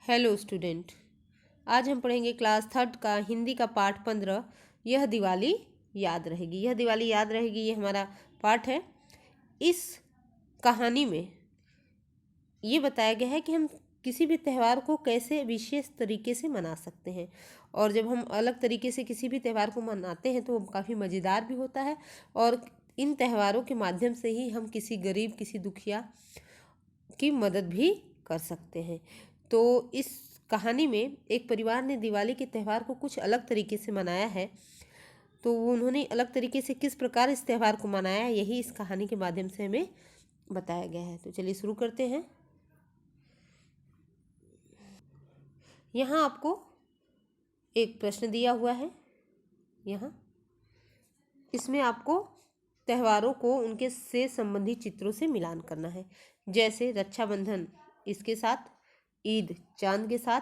Hello student. आज हम पढ़ेंगे क्लास थर्ड का हिंदी का पाठ 15। यह दिवाली याद रहेगी। यह दिवाली याद रहेगी, ये हमारा पाठ है। इस कहानी में ये बताया गया है कि हम किसी भी त्यौहार को कैसे विशेष तरीके से मना सकते हैं, और जब हम अलग तरीके से किसी भी त्यौहार को मनाते हैं तो वो काफ़ी मज़ेदार भी होता है। और इन त्योहारों के माध्यम से ही हम किसी गरीब, किसी दुखिया की मदद भी कर सकते हैं। तो इस कहानी में एक परिवार ने दिवाली के त्यौहार को कुछ अलग तरीके से मनाया है। तो उन्होंने अलग तरीके से किस प्रकार इस त्यौहार को मनाया, यही इस कहानी के माध्यम से हमें बताया गया है। तो चलिए शुरू करते हैं। यहाँ आपको एक प्रश्न दिया हुआ है। यहाँ इसमें आपको त्योहारों को उनके से संबंधित चित्रों से मिलान करना है। जैसे रक्षाबंधन इसके साथ, ईद चांद के साथ,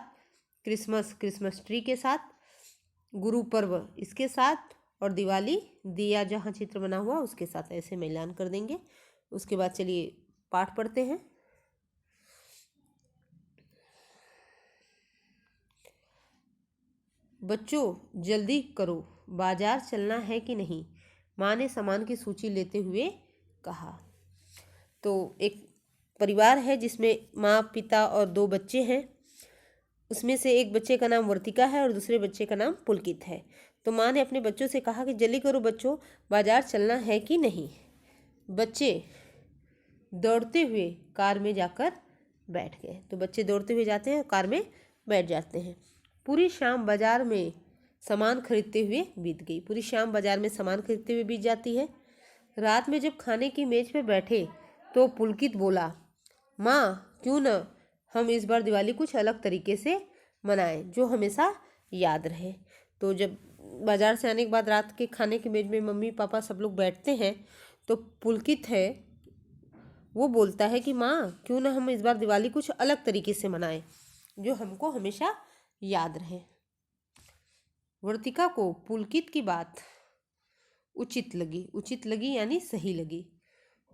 क्रिसमस ट्री के साथ, गुरु पर्व इसके साथ, और दिवाली दिया जहाँ चित्र बना हुआ उसके साथ ऐसे मिलान कर देंगे। उसके बाद चलिए पाठ पढ़ते हैं। बच्चों जल्दी करो, बाजार चलना है कि नहीं, माँ ने सामान की सूची लेते हुए कहा। तो एक परिवार है जिसमें माँ, पिता और दो बच्चे हैं। उसमें से एक बच्चे का नाम वर्तिका है और दूसरे बच्चे का नाम पुलकित है। तो माँ ने अपने बच्चों से कहा कि जल्दी करो बच्चों, बाजार चलना है कि नहीं। बच्चे दौड़ते हुए कार में जाकर बैठ गए। तो बच्चे दौड़ते हुए जाते हैं और कार में बैठ जाते हैं। पूरी शाम बाजार में सामान खरीदते हुए बीत गई। पूरी शाम बाजार में सामान खरीदते हुए बीत जाती है। रात में जब खाने की मेज पर बैठे तो पुलकित बोला, माँ क्यों न हम इस बार दिवाली कुछ अलग तरीके से मनाएं जो हमेशा याद रहे। तो जब बाजार से आने के बाद रात के खाने की मेज में मम्मी पापा सब लोग बैठते हैं तो पुलकित है वो बोलता है कि माँ क्यों ना हम इस बार दिवाली कुछ अलग तरीके से मनाएं जो हमको हमेशा याद रहे। वर्तिका को पुलकित की बात उचित लगी यानी सही लगी।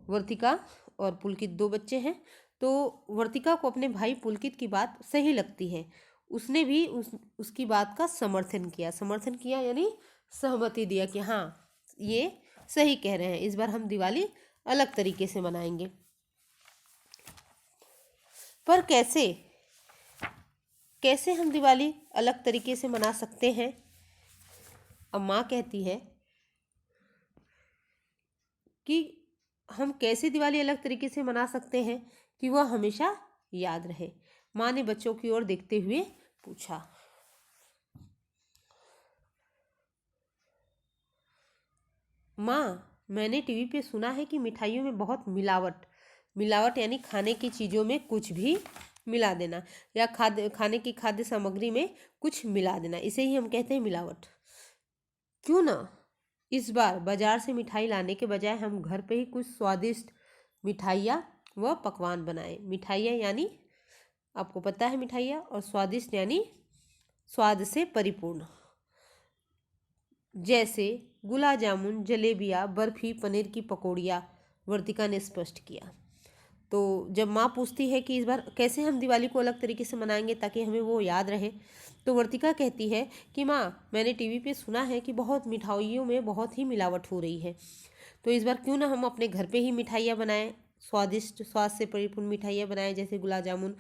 वर्तिका और पुलकित दो बच्चे हैं, तो वर्तिका को अपने भाई पुलकित की बात सही लगती है। उसने भी उसकी बात का समर्थन किया यानी सहमति दिया कि हाँ ये सही कह रहे हैं, इस बार हम दिवाली अलग तरीके से मनाएंगे। पर कैसे हम दिवाली अलग तरीके से मना सकते हैं। अब माँ कहती है कि हम कैसे दिवाली अलग तरीके से मना सकते हैं कि वह हमेशा याद रहे। माँ ने बच्चों की ओर देखते हुए पूछा। माँ मैंने टीवी पे सुना है कि मिठाइयों में बहुत मिलावट यानी खाने की चीज़ों में कुछ भी मिला देना, या खाने की खाद्य सामग्री में कुछ मिला देना, इसे ही हम कहते हैं मिलावट। क्यों ना इस बार बाजार से मिठाई लाने के बजाय हम घर पे ही कुछ स्वादिष्ट मिठाइयाँ व पकवान बनाएं। मिठाइयाँ यानी आपको पता है मिठाइयाँ, और स्वादिष्ट यानी स्वाद से परिपूर्ण, जैसे गुलाब जामुन, जलेबियाँ, बर्फी, पनीर की पकौड़ियाँ, वर्तिका ने स्पष्ट किया। तो जब माँ पूछती है कि इस बार कैसे हम दिवाली को अलग तरीके से मनाएंगे ताकि हमें वो याद रहे, तो वर्तिका कहती है कि माँ मैंने टीवी पे सुना है कि बहुत मिठाइयों में बहुत ही मिलावट हो रही है, तो इस बार क्यों ना हम अपने घर पे ही मिठाइयाँ बनाएं, स्वादिष्ट स्वाद से परिपूर्ण मिठाइयाँ बनाएं, जैसे गुलाब जामुन,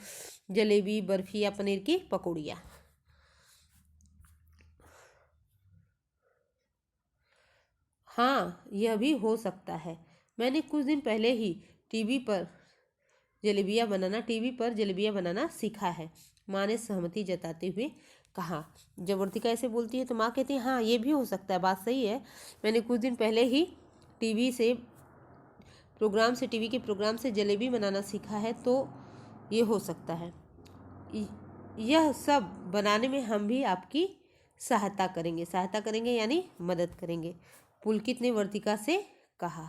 जलेबी, बर्फी या पनीर की पकौड़ियाँ। हाँ यह भी हो सकता है। मैंने कुछ दिन पहले ही टीवी पर जलेबियाँ बनाना सीखा है, माँ ने सहमति जताते हुए कहा। जब वर्तिका ऐसे बोलती है तो माँ कहती है हाँ ये भी हो सकता है, बात सही है। मैंने कुछ दिन पहले ही टीवी के प्रोग्राम से जलेबी बनाना सीखा है, तो ये हो सकता है। यह सब बनाने में हम भी आपकी सहायता करेंगे यानी मदद करेंगे, पुलकित ने वर्तिका से कहा।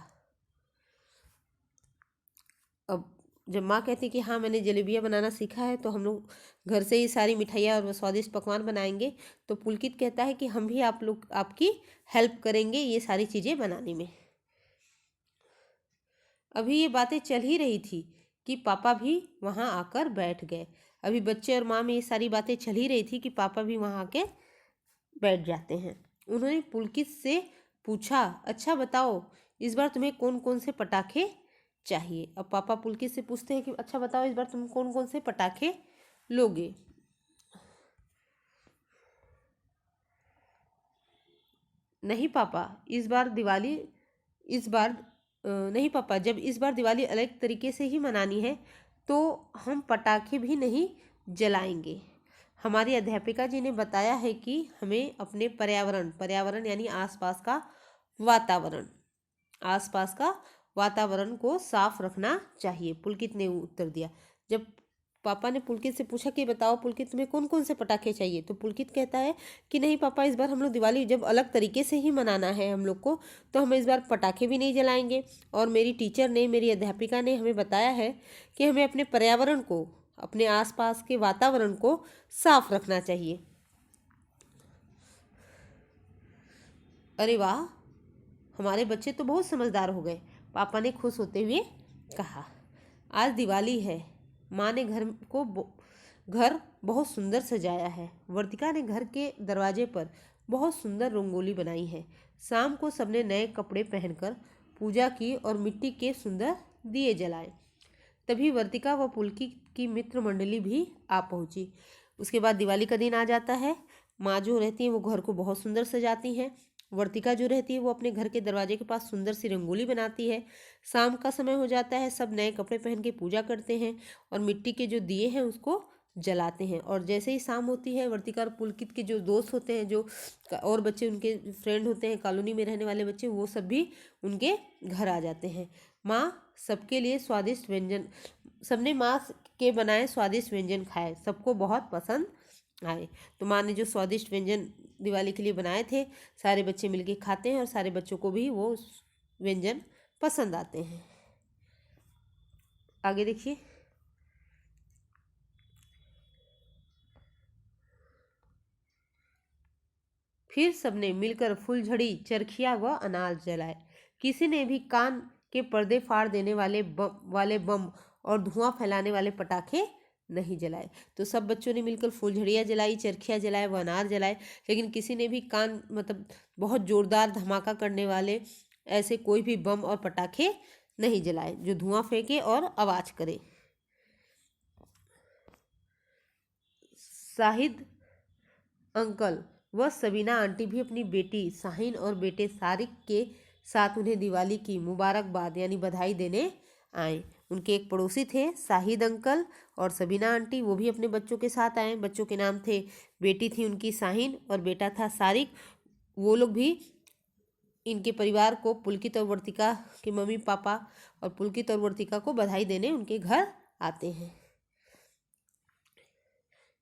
अब जब माँ कहती कि हाँ मैंने जलेबियाँ बनाना सीखा है तो हम लोग घर से ही सारी मिठाइयाँ और स्वादिष्ट पकवान बनाएंगे, तो पुलकित कहता है कि हम भी आपकी हेल्प करेंगे ये सारी चीज़ें बनाने में। अभी ये बातें चल ही रही थी कि पापा भी वहाँ आकर बैठ गए। अभी बच्चे और माँ में ये सारी बातें चल ही रही थी कि पापा भी वहाँ आके बैठ जाते हैं। उन्होंने पुलकित से पूछा, अच्छा बताओ इस बार तुम्हें कौन कौन से पटाखे चाहिए। अब पापा पुलकित से पूछते हैं कि अच्छा बताओ इस बार तुम कौन कौन से पटाखे लोगे। नहीं पापा, नहीं पापा, जब इस बार दिवाली अलग तरीके से ही मनानी है तो हम पटाखे भी नहीं जलाएंगे। हमारी अध्यापिका जी ने बताया है कि हमें अपने पर्यावरण यानी वातावरण आसपास का वातावरण को साफ रखना चाहिए, पुलकित ने उत्तर दिया। जब पापा ने पुलकित से पूछा कि बताओ पुलकित तुम्हें कौन कौन से पटाखे चाहिए, तो पुलकित कहता है कि नहीं पापा, इस बार हम लोग दिवाली जब अलग तरीके से ही मनाना है हम लोग को, तो हम इस बार पटाखे भी नहीं जलाएंगे। और मेरी अध्यापिका ने हमें बताया है कि हमें अपने पर्यावरण को, अपने आसपास के वातावरण को साफ रखना चाहिए। अरे वाह, हमारे बच्चे तो बहुत समझदार हो गए, पापा ने खुश होते हुए कहा। आज दिवाली है, माँ ने घर बहुत सुंदर सजाया है। वर्तिका ने घर के दरवाजे पर बहुत सुंदर रंगोली बनाई है। शाम को सबने नए कपड़े पहनकर पूजा की और मिट्टी के सुंदर दिए जलाए। तभी वर्तिका व पुलकी की मित्र मंडली भी आ पहुंची। उसके बाद दिवाली का दिन आ जाता है। माँ जो रहती है वो घर को बहुत सुंदर सजाती हैं। वर्तिका जो रहती है वो अपने घर के दरवाजे के पास सुंदर सी रंगोली बनाती है। शाम का समय हो जाता है, सब नए कपड़े पहन के पूजा करते हैं और मिट्टी के जो दिए हैं उसको जलाते हैं। और जैसे ही शाम होती है, वर्तिका और पुलकित के जो दोस्त होते हैं, जो और बच्चे उनके फ्रेंड होते हैं, कॉलोनी में रहने वाले बच्चे, वो सब भी उनके घर आ जाते हैं। माँ सबके लिए स्वादिष्ट व्यंजन सबने माँ के बनाए स्वादिष्ट व्यंजन खाए, सबको बहुत पसंद आए। तो माँ ने जो स्वादिष्ट व्यंजन दिवाली के लिए बनाए थे, सारे बच्चे मिलके खाते हैं और सारे बच्चों को भी वो व्यंजन पसंद आते हैं। आगे देखिए। फिर सबने मिलकर फुलझड़ी, चरखिया व अनार जलाए। किसी ने भी कान के पर्दे फाड़ देने वाले बम और धुआं फैलाने वाले पटाखे नहीं जलाए। तो सब बच्चों ने मिलकर फुलझड़ियाँ जलाई, चरखियाँ जलाए व अनार जलाए, लेकिन किसी ने भी कान मतलब बहुत जोरदार धमाका करने वाले ऐसे कोई भी बम और पटाखे नहीं जलाए जो धुआं फेंके और आवाज करे। शाहिद अंकल व सबीना आंटी भी अपनी बेटी शाहीन और बेटे सारिक के साथ उन्हें दिवाली की मुबारकबाद यानी बधाई देने आए। उनके एक पड़ोसी थे शाहिद अंकल और सबीना आंटी, वो भी अपने बच्चों के साथ आए। बच्चों के नाम थे, बेटी थी उनकी शाहीन और बेटा था सारिक। वो लोग भी इनके परिवार को, पुलकित और वर्तिका के मम्मी पापा और पुलकित और वर्तिका को बधाई देने उनके घर आते हैं।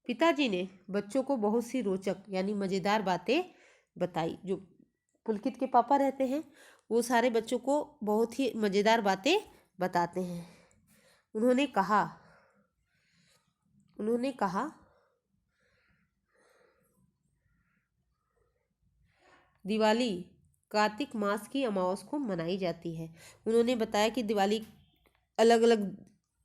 पिताजी ने बच्चों को बहुत सी रोचक यानी मज़ेदार बातें बताई। जो पुलकित के पापा रहते हैं वो सारे बच्चों को बहुत ही मज़ेदार बातें बताते हैं। उन्होंने कहा दिवाली कार्तिक मास की अमावस को मनाई जाती है। उन्होंने बताया कि दिवाली अलग अलग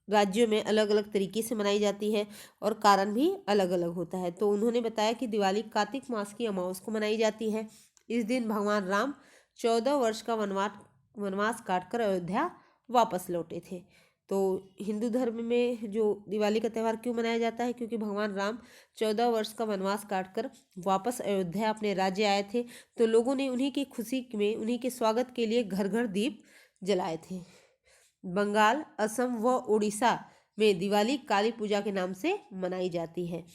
राज्यों में अलग अलग तरीके से मनाई जाती है और कारण भी अलग अलग होता है। तो उन्होंने बताया कि दिवाली कार्तिक मास की अमावस को मनाई जाती है। इस दिन भगवान राम 14 वर्ष का वनवास काटकर अयोध्या वापस लौटे थे। तो हिंदू धर्म में जो दिवाली का त्यौहार क्यों मनाया जाता है, क्योंकि भगवान राम 14 वर्ष का वनवास काटकर वापस अयोध्या अपने राज्य आए थे। तो लोगों ने उन्हीं की खुशी में, उन्हीं के स्वागत के लिए घर घर दीप जलाए थे। बंगाल, असम व उड़ीसा में दिवाली काली पूजा के नाम से मनाई जाती है।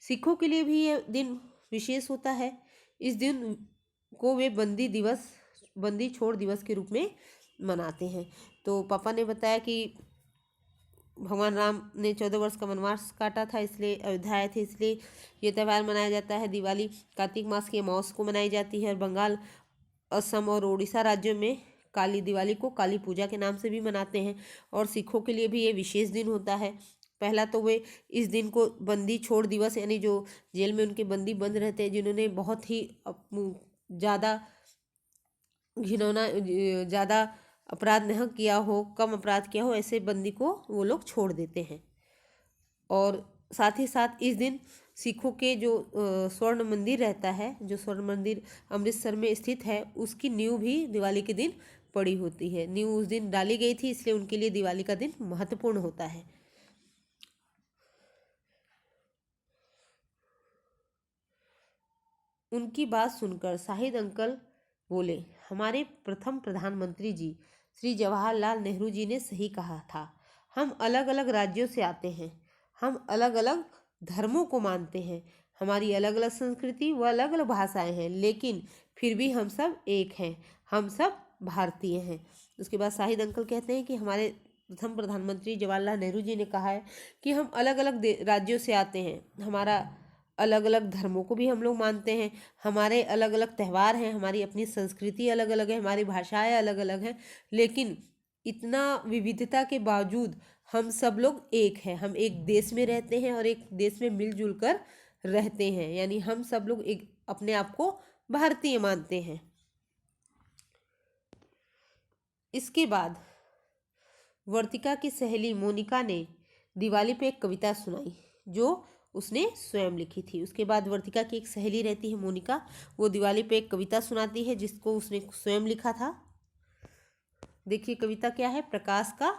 सिखों के लिए भी ये दिन विशेष होता है। इस दिन को वे बंदी छोड़ दिवस के रूप में मनाते हैं। तो पापा ने बताया कि भगवान राम ने 14 वर्ष का वनवास काटा था, इसलिए अयोध्या आए थे, इसलिए ये त्यौहार मनाया जाता है। दिवाली कार्तिक मास की अमावस को मनाई जाती है और बंगाल, असम और उड़ीसा राज्यों में दिवाली को काली पूजा के नाम से भी मनाते हैं। और सिखों के लिए भी ये विशेष दिन होता है। पहला तो वे इस दिन को बंदी छोड़ दिवस यानी जो जेल में उनके बंदी बंद रहते हैं, जिन्होंने बहुत ही ज़्यादा ज़्यादा अपराध न किया हो, कम अपराध किया हो, ऐसे बंदी को वो लोग छोड़ देते हैं। और साथ ही साथ इस दिन सिखों के जो स्वर्ण मंदिर रहता है, जो स्वर्ण मंदिर अमृतसर में स्थित है, उसकी नींव भी दिवाली के दिन पड़ी होती है। नींव उस दिन डाली गई थी, इसलिए उनके लिए दिवाली का दिन महत्वपूर्ण होता है। उनकी बात सुनकर शाहिद अंकल बोले, हमारे प्रथम प्रधानमंत्री जी श्री जवाहरलाल नेहरू जी ने सही कहा था। हम अलग अलग राज्यों से आते हैं, हम अलग अलग धर्मों को मानते हैं, हमारी अलग अलग संस्कृति व अलग अलग भाषाएं हैं, लेकिन फिर भी हम सब एक हैं, हम सब भारतीय हैं। उसके बाद शाहिद अंकल कहते हैं कि हमारे प्रथम प्रधानमंत्री जवाहरलाल नेहरू जी ने कहा है कि हम अलग अलग राज्यों से आते हैं, हमारा अलग अलग धर्मों को भी हम लोग मानते हैं, हमारे अलग अलग त्यौहार हैं, हमारी अपनी संस्कृति अलग अलग है, हमारी भाषाएं अलग अलग हैं, लेकिन इतना विविधता के बावजूद हम सब लोग एक हैं। हम एक देश में रहते हैं और एक देश में मिलजुल कर रहते हैं, यानी हम सब लोग एक अपने आप को भारतीय मानते हैं। इसके बाद वर्तिका की सहेली मोनिका ने दिवाली पे एक कविता सुनाई जो उसने स्वयं लिखी थी। उसके बाद वर्तिका की एक सहेली रहती है मोनिका, वो दिवाली पे एक कविता सुनाती है जिसको उसने स्वयं लिखा था। देखिए कविता क्या है, प्रकाश का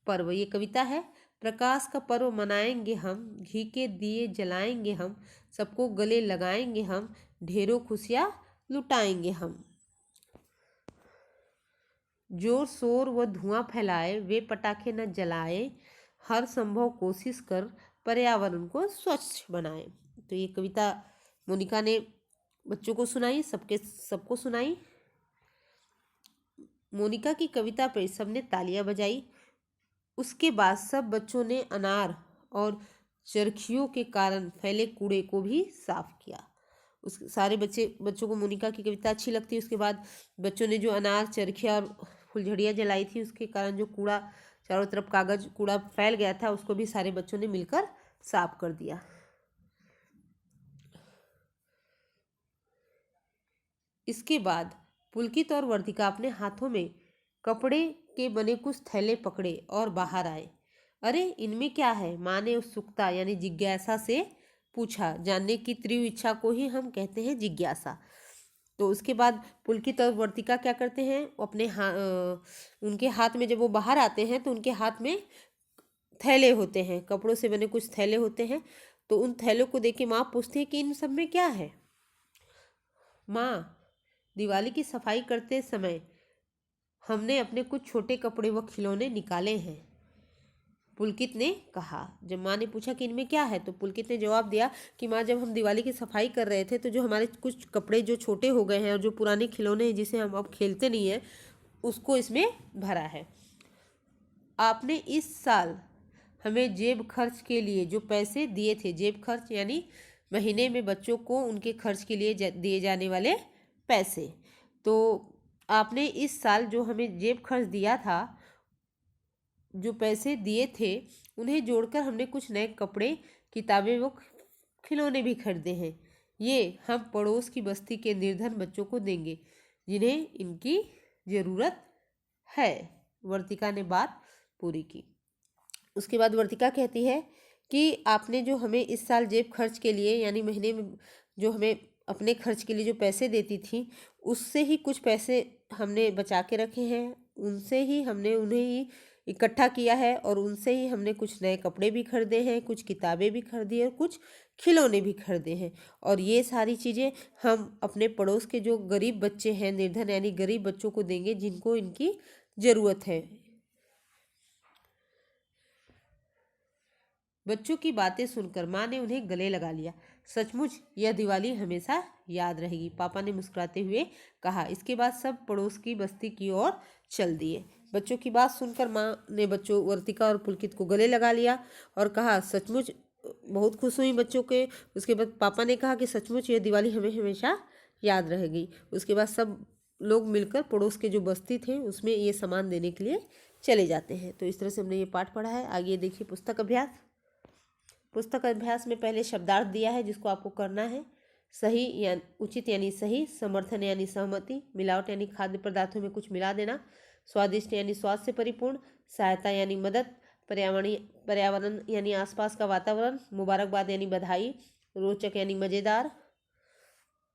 पर्व। ये कविता है, प्रकाश का पर्व मनाएंगे हम, घी के दिए जलाएंगे हम, सबको गले लगाएंगे हम, ढेरों खुशियाँ लुटाएंगे हम। जोर शोर व धुआं फैलाए, वे पटाखे न जलाए, हर संभव कोशिश कर पर्यावरण को स्वच्छ बनाए। तो ये कविता मोनिका ने बच्चों को सुनाई, सबको सुनाई। मोनिका की कविता पर सबने तालियां बजाई। उसके बाद सब बच्चों ने अनार और चरखियों के कारण फैले कूड़े को भी साफ किया। उस सारे बच्चों को मोनिका की कविता अच्छी लगती है। उसके बाद बच्चों ने जो अनार, चरखिया और फुलझड़ियाँ जलाई थी, उसके कारण जो कूड़ा चारों तरफ कागज कूड़ा फैल गया था, उसको भी सारे बच्चों ने मिलकर साफ कर दिया। इसके बाद पुलकित और वर्तिका अपने हाथों में कपड़े के बने कुछ थैले पकड़े और बाहर आए। अरे इनमें क्या है? माँ ने उत्सुकता यानी जिज्ञासा से पूछा। जानने की तीव्र इच्छा को ही हम कहते हैं जिज्ञासा। तो उसके बाद पुलकित और वर्तिका क्या करते हैं, अपने उनके हाथ में जब वो बाहर आते हैं तो उनके हाथ में थैले होते हैं, कपड़ों से बने कुछ थैले होते हैं। तो उन थैलों को देख के माँ पूछती है कि इन सब में क्या है। माँ, दिवाली की सफाई करते समय हमने अपने कुछ छोटे कपड़े व खिलौने निकाले हैं, पुलकित ने कहा। जब माँ ने पूछा कि इनमें क्या है, तो पुलकित ने जवाब दिया कि माँ, जब हम दिवाली की सफाई कर रहे थे तो जो हमारे कुछ कपड़े जो छोटे हो गए हैं और जो पुराने खिलौने हैं जिसे हम अब खेलते नहीं हैं, उसको इसमें भरा है। आपने इस साल हमें जेब खर्च के लिए जो पैसे दिए थे, जेब खर्च यानी महीने में बच्चों को उनके खर्च के लिए दिए जाने वाले पैसे, तो आपने इस साल जो हमें जेब खर्च दिया था, जो पैसे दिए थे, उन्हें जोड़कर हमने कुछ नए कपड़े, किताबें व खिलौने भी खरीदे हैं। ये हम पड़ोस की बस्ती के निर्धन बच्चों को देंगे जिन्हें इनकी ज़रूरत है। वर्तिका ने बात पूरी की। उसके बाद वर्तिका कहती है कि आपने जो हमें इस साल जेब खर्च के लिए यानी महीने में जो हमें अपने खर्च के लिए जो पैसे देती थी, उससे ही कुछ पैसे हमने बचा के रखे हैं, उनसे ही हमने उन्हें ही इकट्ठा किया है और उनसे ही हमने कुछ नए कपड़े भी खरीदे हैं, कुछ किताबें भी खरीदी है और कुछ खिलौने भी खरीदे हैं। और ये सारी चीज़ें हम अपने पड़ोस के जो गरीब बच्चे हैं, निर्धन यानी गरीब बच्चों को देंगे जिनको इनकी ज़रूरत है। बच्चों की बातें सुनकर माँ ने उन्हें गले लगा लिया। सचमुच यह दिवाली हमेशा याद रहेगी, पापा ने मुस्कुराते हुए कहा। इसके बाद सब पड़ोस की बस्ती की ओर चल दिए। बच्चों की बात सुनकर माँ ने बच्चों वर्तिका और पुलकित को गले लगा लिया और कहा, सचमुच बहुत खुश हुई बच्चों के। उसके बाद पापा ने कहा कि सचमुच यह दिवाली हमें हमेशा याद रहेगी। उसके बाद सब लोग मिलकर पड़ोस के जो बस्ती थे उसमें ये सामान देने के लिए चले जाते हैं। तो इस तरह से हमने ये पाठ पढ़ा है। आगे देखिए पुस्तक अभ्यास। पुस्तक अभ्यास में पहले शब्दार्थ दिया है जिसको आपको करना है। सही या उचित यानी सही, समर्थन यानी सहमति, मिलावट यानी खाद्य पदार्थों में कुछ मिला देना, स्वादिष्ट यानी स्वाद से परिपूर्ण, सहायता यानी मदद, पर्यावरणीय पर्यावरण यानी आसपास का वातावरण, मुबारकबाद यानी बधाई, रोचक यानी मज़ेदार,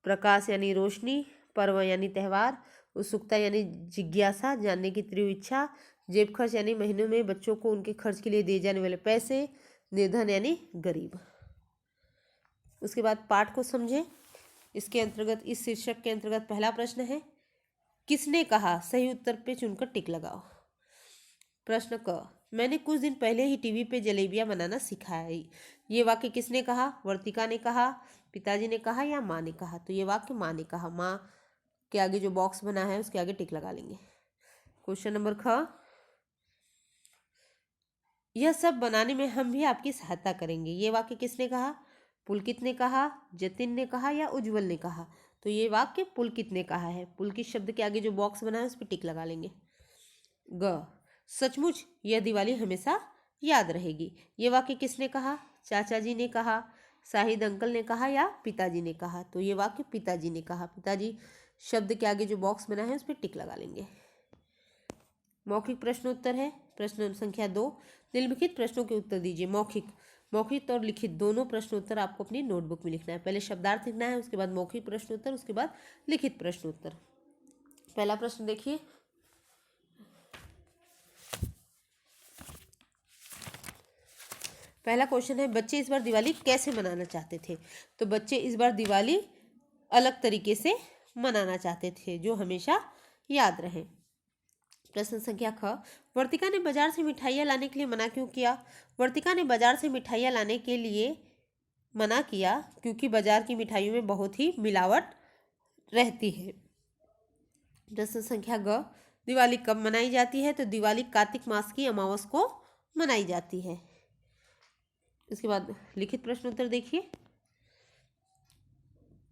प्रकाश यानी रोशनी, पर्व यानी त्यौहार, उत्सुकता यानी जिज्ञासा, जानने की तीव्र इच्छा, जेब खर्च यानी महीनों में बच्चों को उनके खर्च के लिए दिए जाने वाले पैसे, निर्धन यानी गरीब। उसके बाद पाठ को समझें। इसके अंतर्गत, इस शीर्षक के अंतर्गत पहला प्रश्न है, किसने कहा? सही उत्तर पे चुनकर टिक लगाओ। प्रश्न क, मैंने कुछ दिन पहले ही टीवी पे जलेबियां बनाना सीखा है। ये वाक्य किसने कहा? वर्तिका ने कहा, पिताजी ने कहा या माँ ने कहा? तो ये वाक्य माँ ने कहा। माँ के आगे जो बॉक्स बना है उसके आगे टिक लगा लेंगे। क्वेश्चन नंबर ख, यह सब बनाने में हम भी आपकी सहायता करेंगे। ये वाक्य किसने कहा? पुलकित ने कहा, जतिन ने कहा या उज्जवल ने कहा? तो ये वाक्य पुलकित ने कहा है। पुलकित शब्द के आगे जो बॉक्स बना है उस पर टिक लगा लेंगे। ग, सचमुच यह दिवाली हमेशा याद रहेगी। ये वाक्य किसने कहा? चाचा जी ने कहा, शाहिद अंकल ने कहा या पिताजी ने कहा? तो ये वाक्य पिताजी ने कहा। पिताजी शब्द के आगे जो बॉक्स बना है उस पर टिक लगा लेंगे। मौखिक प्रश्नोत्तर है। प्रश्न संख्या 2, निम्नलिखित प्रश्नों के उत्तर दीजिए। मौखिक और लिखित दोनों प्रश्नोत्तर आपको अपनी नोटबुक में लिखना है। पहले शब्दार्थ लिखना है, उसके बाद मौखिक प्रश्नोत्तर, उसके बाद लिखित प्रश्नोत्तर। पहला प्रश्न देखिए, पहला क्वेश्चन है, बच्चे इस बार दिवाली कैसे मनाना चाहते थे? तो बच्चे इस बार दिवाली अलग तरीके से मनाना चाहते थे जो हमेशा याद रहे। प्रश्न संख्या ख, वर्तिका ने बाजार से मिठाइयाँ लाने के लिए मना क्यों किया? वर्तिका ने बाजार से मिठाइयाँ लाने के लिए मना किया क्योंकि बाजार की मिठाइयों में बहुत ही मिलावट रहती है। प्रश्न संख्या ग, दिवाली कब मनाई जाती है? तो दिवाली कार्तिक मास की अमावस को मनाई जाती है। इसके बाद लिखित प्रश्नोत्तर देखिए।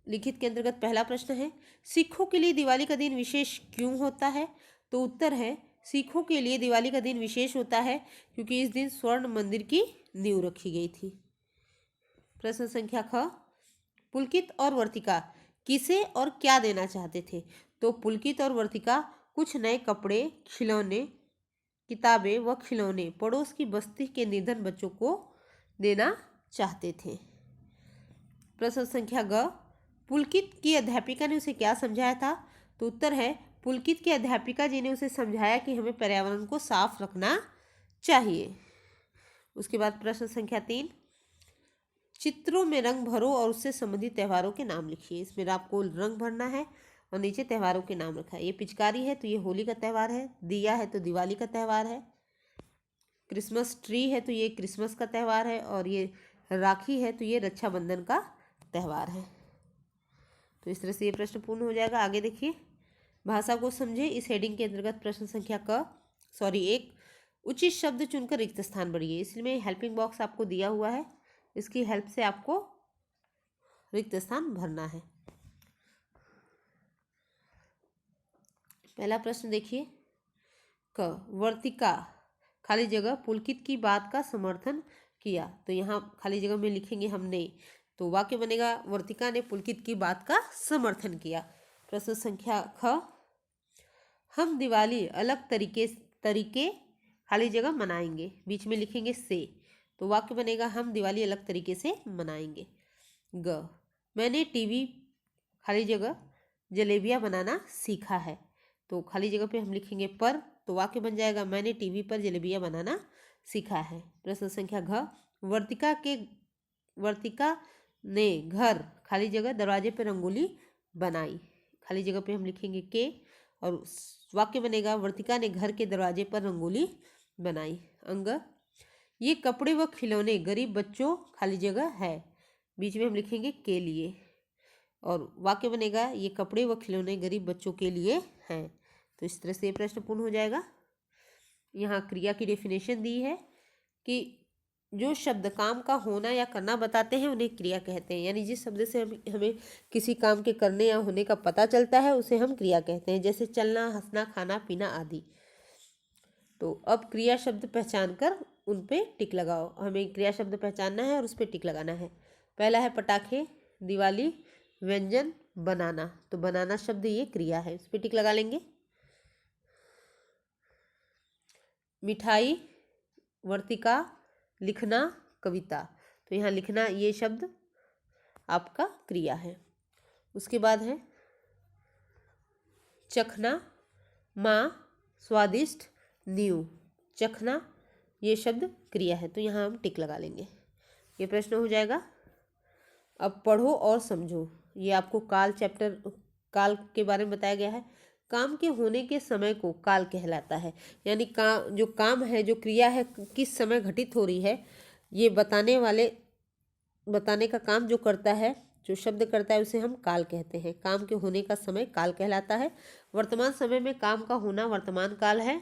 लिखित के अंतर्गत पहला प्रश्न है, सिखों के लिए दिवाली का दिन विशेष क्यों होता है? तो उत्तर है, सिखों के लिए दिवाली का दिन विशेष होता है क्योंकि इस दिन स्वर्ण मंदिर की नींव रखी गई थी। प्रश्न संख्या ख, पुलकित और वर्तिका किसे और क्या देना चाहते थे? तो पुलकित और वर्तिका कुछ नए कपड़े, खिलौने, किताबें व खिलौने पड़ोस की बस्ती के निर्धन बच्चों को देना चाहते थे। प्रश्न संख्या ग, पुलकित की अध्यापिका ने उसे क्या समझाया था? तो उत्तर है, पुलकित की अध्यापिका जी ने उसे समझाया कि हमें पर्यावरण को साफ रखना चाहिए। उसके बाद प्रश्न संख्या 3, चित्रों में रंग भरो और उससे संबंधित त्योहारों के नाम लिखिए। इसमें आपको रंग भरना है और नीचे त्योहारों के नाम रखा है। ये पिचकारी है तो ये होली का त्यौहार है, दिया है तो दिवाली का त्यौहार है, क्रिसमस ट्री है तो ये क्रिसमस का त्यौहार है, और ये राखी है तो ये रक्षाबंधन का त्यौहार है। तो इस तरह से ये प्रश्न पूर्ण हो जाएगा। आगे देखिए, भाषा को समझे। इस हेडिंग के अंतर्गत प्रश्न संख्या 1, उचित शब्द चुनकर रिक्त स्थान भरिए। इसमें हेल्पिंग बॉक्स आपको दिया हुआ है, इसकी हेल्प से आपको रिक्त स्थान भरना है। पहला प्रश्न देखिए, क, वर्तिका खाली जगह पुलकित की बात का समर्थन किया। तो यहाँ खाली जगह में लिखेंगे हमने, तो वाक्य बनेगा, वर्तिका ने पुलकित की बात का समर्थन किया। प्रश्न संख्या ख, हम दिवाली अलग तरीके खाली जगह मनाएंगे, बीच में लिखेंगे से, तो वाक्य बनेगा, हम दिवाली अलग तरीके से मनाएंगे। ग, मैंने टीवी खाली जगह जलेबियाँ बनाना सीखा है। तो खाली जगह पे हम लिखेंगे पर, तो वाक्य बन जाएगा, मैंने टीवी पर जलेबियाँ बनाना सीखा है। प्रश्न संख्या घ, वर्तिका ने घर खाली जगह दरवाजे पर रंगोली बनाई। खाली जगह पे हम लिखेंगे के, और वाक्य बनेगा, वर्तिका ने घर के दरवाजे पर रंगोली बनाई। अंग, ये कपड़े व खिलौने गरीब बच्चों खाली जगह है, बीच में हम लिखेंगे के लिए, और वाक्य बनेगा, ये कपड़े व खिलौने गरीब बच्चों के लिए हैं। तो इस तरह से ये प्रश्न पूर्ण हो जाएगा। यहाँ क्रिया की डेफिनेशन दी है कि जो शब्द काम का होना या करना बताते हैं उन्हें क्रिया कहते हैं। यानी जिस शब्द से हमें किसी काम के करने या होने का पता चलता है उसे हम क्रिया कहते हैं, जैसे चलना, हंसना, खाना पीना आदि। तो अब क्रिया शब्द पहचान कर उन पे टिक लगाओ। हमें क्रिया शब्द पहचानना है और उस पर टिक लगाना है। पहला है पटाखे, दिवाली, व्यंजन, बनाना। तो बनाना शब्द ये क्रिया है, उस पर टिक लगा लेंगे। मिठाई, वर्तिका, लिखना, कविता। तो यहाँ लिखना ये शब्द आपका क्रिया है। उसके बाद है चखना, माँ, स्वादिष्ट, नींव। चखना ये शब्द क्रिया है, तो यहाँ हम टिक लगा लेंगे। ये प्रश्न हो जाएगा। अब पढ़ो और समझो। ये आपको काल के बारे में बताया गया है। काम के होने के समय को काल कहलाता है, यानी जो काम है, जो क्रिया है, किस समय घटित हो रही है, ये बताने का काम जो करता है, जो शब्द करता है, उसे हम काल कहते हैं। काम के होने का समय काल कहलाता है। वर्तमान समय में काम का होना वर्तमान काल है।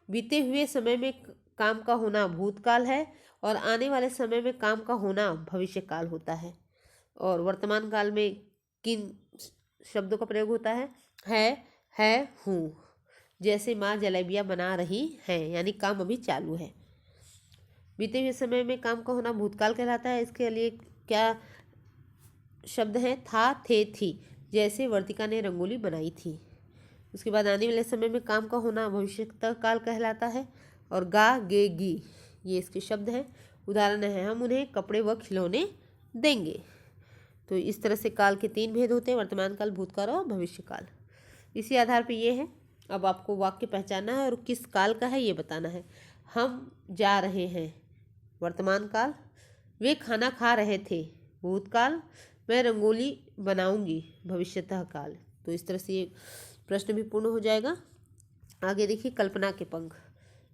बीते हुए समय में काम का होना भूतकाल है, और आने वाले समय में काम का होना भविष्य काल होता है। और वर्तमान काल में किन शब्दों का प्रयोग होता है, हूँ। जैसे माँ जलेबियाँ बना रही हैं, यानी काम अभी चालू है। बीते हुए समय में काम का होना भूतकाल कहलाता है। इसके लिए क्या शब्द है? था, थे, थी। जैसे वर्तिका ने रंगोली बनाई थी। उसके बाद आने वाले समय में काम का होना भविष्य काल कहलाता है। और गा, गे, गी ये इसके शब्द हैं। उदाहरण है, हम उन्हें कपड़े व खिलौने देंगे। तो इस तरह से काल के 3 भेद होते हैं, वर्तमान काल, भूतकाल और भविष्य काल। इसी आधार पर ये है। अब आपको वाक्य पहचानना है और किस काल का है ये बताना है। हम जा रहे हैं, वर्तमान काल। वे खाना खा रहे थे, भूतकाल। मैं रंगोली बनाऊंगी, भविष्यतः काल। तो इस तरह से ये प्रश्न भी पूर्ण हो जाएगा। आगे देखिए, कल्पना के पंख।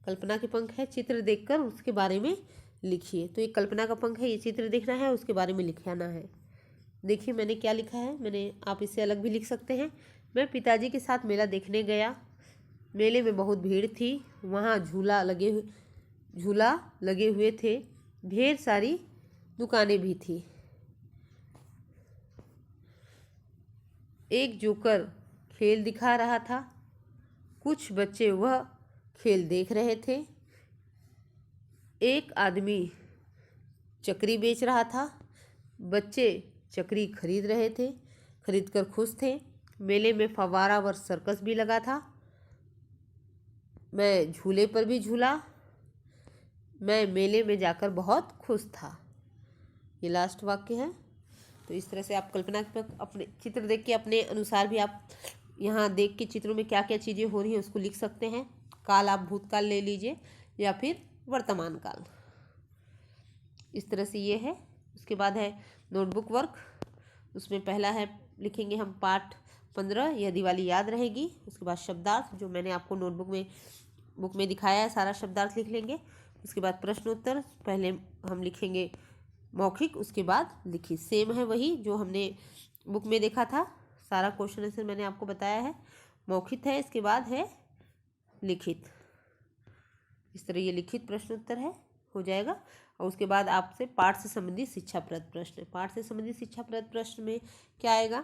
कल्पना के पंख है, चित्र देखकर उसके बारे में लिखिए। तो ये कल्पना का पंख है, ये चित्र देखना है, उसके बारे में लिखना है। देखिए मैंने क्या लिखा है। आप इससे अलग भी लिख सकते हैं। मैं पिताजी के साथ मेला देखने गया। मेले में बहुत भीड़ थी। वहाँ झूला लगे हुए थे। ढेर सारी दुकानें भी थी। एक जोकर खेल दिखा रहा था। कुछ बच्चे वह खेल देख रहे थे। एक आदमी चकरी बेच रहा था। बच्चे चकरी खरीद रहे थे, खरीदकर खुश थे। मेले में फव्वारा व सर्कस भी लगा था। मैं झूले पर भी झूला। मैं मेले में जाकर बहुत खुश था। ये लास्ट वाक्य है। तो इस तरह से आप कल्पना पर अपने चित्र देख के अपने अनुसार भी आप यहाँ देख के चित्रों में क्या क्या चीज़ें हो रही हैं उसको लिख सकते हैं। काल आप भूतकाल ले लीजिए या फिर वर्तमान काल। इस तरह से ये है। उसके बाद है नोटबुक वर्क। उसमें पहला है, लिखेंगे हम पाठ 15, यह दिवाली याद रहेगी। उसके बाद शब्दार्थ, जो मैंने आपको बुक में दिखाया है, सारा शब्दार्थ लिख लेंगे। उसके बाद प्रश्नोत्तर, पहले हम लिखेंगे मौखिक, उसके बाद लिखित। सेम है वही जो हमने बुक में देखा था। सारा क्वेश्चन आंसर मैंने आपको बताया है। मौखिक है, इसके बाद है लिखित। इस तरह ये लिखित प्रश्नोत्तर हो जाएगा। और उसके बाद आपसे पाठ से संबंधित शिक्षाप्रद प्रश्न। पाठ से संबंधित शिक्षाप्रद प्रश्न में क्या आएगा?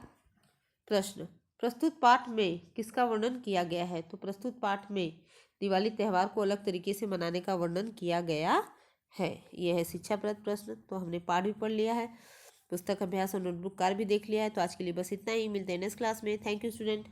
प्रश्न, प्रस्तुत पाठ में किसका वर्णन किया गया है? तो प्रस्तुत पाठ में दिवाली त्यौहार को अलग तरीके से मनाने का वर्णन किया गया है। यह है शिक्षाप्रद प्रश्न। तो हमने पाठ भी पढ़ लिया है, पुस्तक अभ्यास और नोटबुक कार्य भी देख लिया है। तो आज के लिए बस इतना ही। मिलते हैं नेक्स्ट क्लास में। Thank you student.